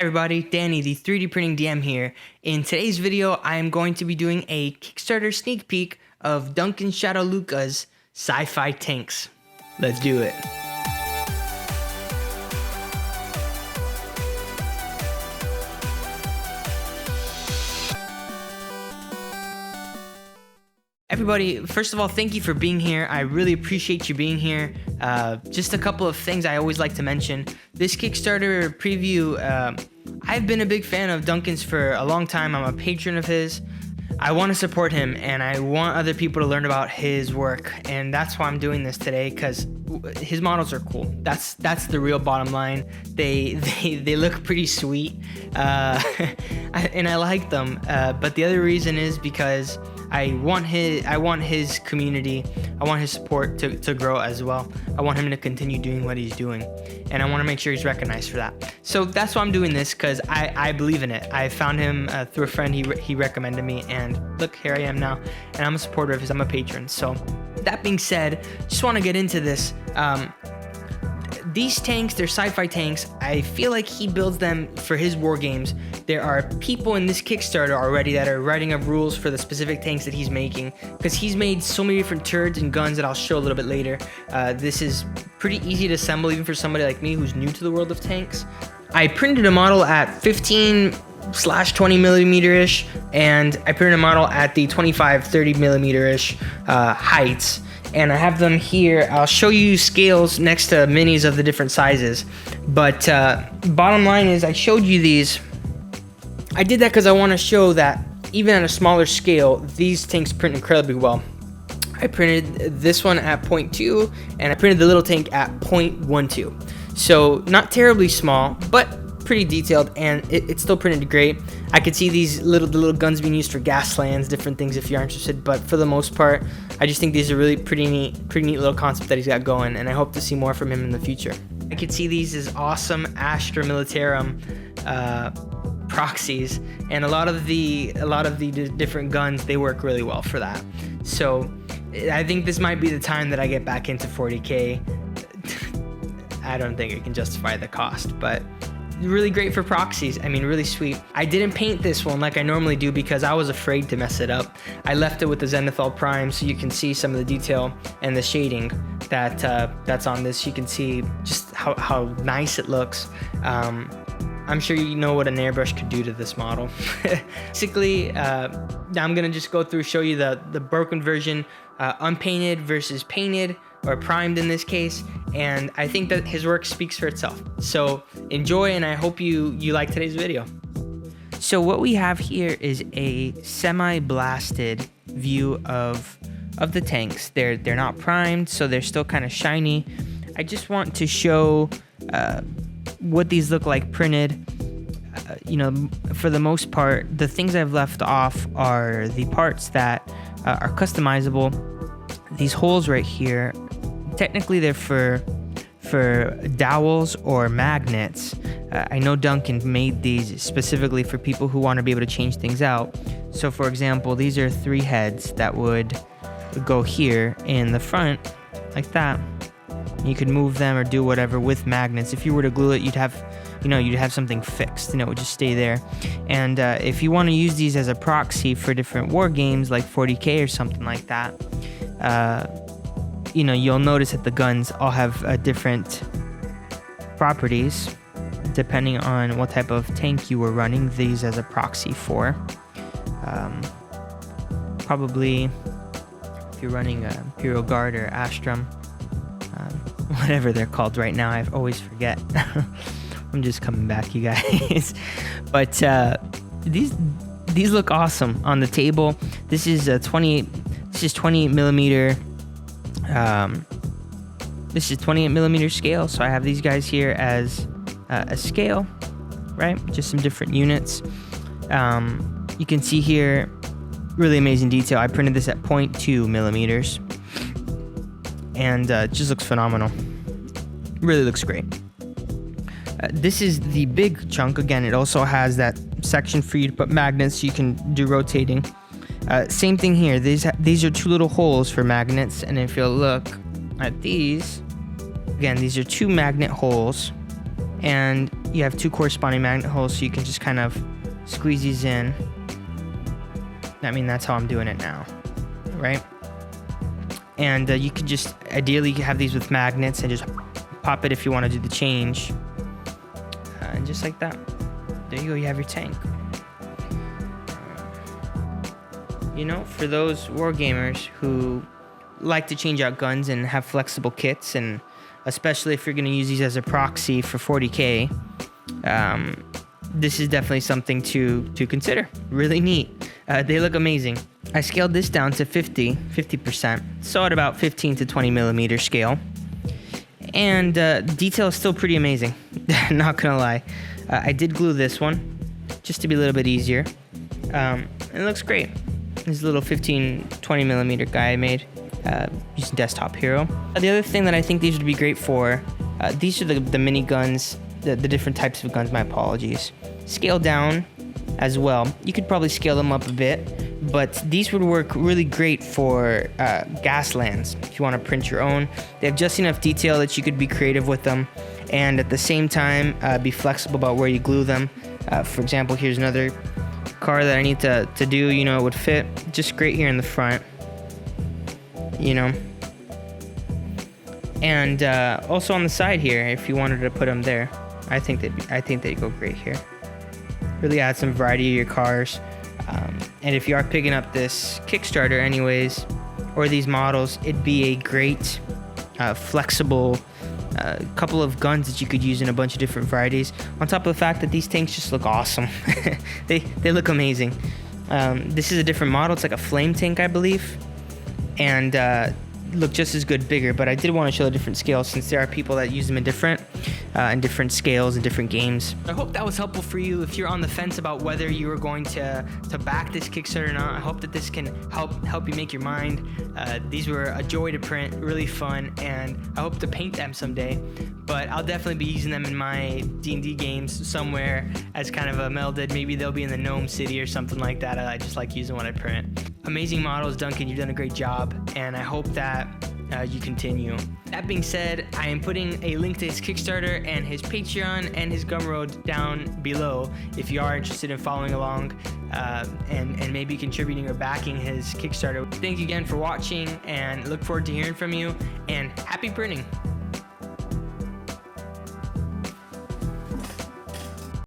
Everybody, Danny, the 3D printing DM here. In today's video, I am going to be doing a Kickstarter sneak peek of Duncan Shadow Louca's SCI-FI Tanks. Let's do it. Everybody, first of all, thank you for being here. I really appreciate you being here. Just a couple of things I always like to mention. This Kickstarter preview, I've been a big fan of Duncan's for a long time. I'm a patron of his. I want to support him and I want other people to learn about his work, and that's why I'm doing this today, because his models are cool. That's the real bottom line. They look pretty sweet, and I like them. But the other reason is because I want his community, I want his support to grow as well. I want him to continue doing what he's doing, and I want to make sure he's recognized for that. So that's why I'm doing this, because I believe in it. I found him through a friend. He recommended me, and look, here I am now, and I'm a supporter of his. I'm a patron. So that being said, just want to get into this. These tanks, they're SCI-FI tanks. I feel like he builds them for his war games. There are people in this Kickstarter already that are writing up rules for the specific tanks that he's making, because he's made so many different turrets and guns that I'll show a little bit later. This is pretty easy to assemble even for somebody like me who's new to the world of tanks. I printed a model at 15/20 millimeter-ish, and I printed a model at the 25-30 millimeter-ish heights. And I have them here. I'll show you scales next to minis of the different sizes. But bottom line is, I showed you these. I did that because I want to show that even at a smaller scale, these tanks print incredibly well. I printed this one at 0.2, and I printed the little tank at 0.12. So not terribly small, but pretty detailed, and it's still printed great. I could see these the little guns being used for gas lands, different things if you're interested, but for the most part, I just think these are really pretty neat little concept that he's got going, and I hope to see more from him in the future. I could see these as awesome Astra Militarum proxies, and a lot of the different guns, they work really well for that. So I think this might be the time that I get back into 40K. I don't think it can justify the cost, but really great for proxies. I mean, really sweet. I didn't paint this one like I normally do because I was afraid to mess it up. I left it with the zenithal prime so you can see some of the detail and the shading that's on this. You can see just how nice it looks. I'm sure you know what an airbrush could do to this model. Basically, I'm gonna just go through, show you the broken version, unpainted versus painted, or primed in this case, and I think that his work speaks for itself. So enjoy, and I hope you like today's video. So what we have here is a semi-blasted view of the tanks. They're not primed, so they're still kind of shiny. I just want to show what these look like printed. For the most part, the things I've left off are the parts that are customizable. These holes right here, technically they're for dowels or magnets. I know Duncan made these specifically for people who want to be able to change things out. So for example, these are 3 heads that would go here in the front like that. You could move them or do whatever with magnets. If you were to glue it, you'd have something fixed, and it would just stay there. And if you want to use these as a proxy for different war games like 40K or something like that, you'll notice that the guns all have different properties depending on what type of tank you were running these as a proxy for. Probably if you're running a Imperial Guard or Astra, whatever they're called right now, I always forget. I'm just coming back, you guys. But these look awesome on the table. This is a 28 millimeter. This is 28 millimeter scale. So I have these guys here as a scale, right? Just some different units. You can see here, really amazing detail. I printed this at 0.2 millimeters, and it just looks phenomenal. Really looks great. This is the big chunk. Again, it also has that section for you to put magnets so you can do rotating. Same thing here. These are 2 little holes for magnets, and if you'll look at these, again, these are 2 magnet holes And you have 2 corresponding magnet holes, so you can just kind of squeeze these in. I mean, that's how I'm doing it now, right? And you could just ideally have these with magnets and just pop it if you want to do the change. And just like that. There you go, you have your tank. You know, for those wargamers who like to change out guns and have flexible kits, and especially if you're going to use these as a proxy for 40K, this is definitely something to consider. Really neat. They look amazing. I scaled this down to 50%, so at about 15 to 20 millimeter scale. And detail is still pretty amazing, not gonna lie. I did glue this one, just to be a little bit easier. It looks great. This is a little 15-20 millimeter guy I made using Desktop Hero. The other thing that I think these would be great for, these are the mini guns, the different types of guns, my apologies. Scale down as well. You could probably scale them up a bit, but these would work really great for Gaslands if you want to print your own. They have just enough detail that you could be creative with them, and at the same time be flexible about where you glue them. For example, here's another car that I need to do, you know, it would fit just great here in the front, you know. And also on the side here, if you wanted to put them there, I think they'd go great here. Really add some variety to your cars. And if you are picking up this Kickstarter anyways, or these models, it'd be a great flexible couple of guns that you could use in a bunch of different varieties, on top of the fact that these tanks just look awesome. they look amazing. This is a different model. It's like a flame tank, I believe, and look just as good bigger, but I did want to show the different scales since there are people that use them in different scales and different games. I hope that was helpful for you if you're on the fence about whether you are going to back this Kickstarter or not. I hope that this can help you make your mind. These were a joy to print, really fun, and I hope to paint them someday, but I'll definitely be using them in my D&D games somewhere as kind of a melded. Maybe they'll be in the Gnome City or something like that. I just like using what I print. Amazing models, Duncan. You've done a great job, and I hope that you continue. That being said, I am putting a link to his Kickstarter and his Patreon and his Gumroad down below if you are interested in following along and maybe contributing or backing his Kickstarter. Thank you again for watching, and look forward to hearing from you, and happy printing.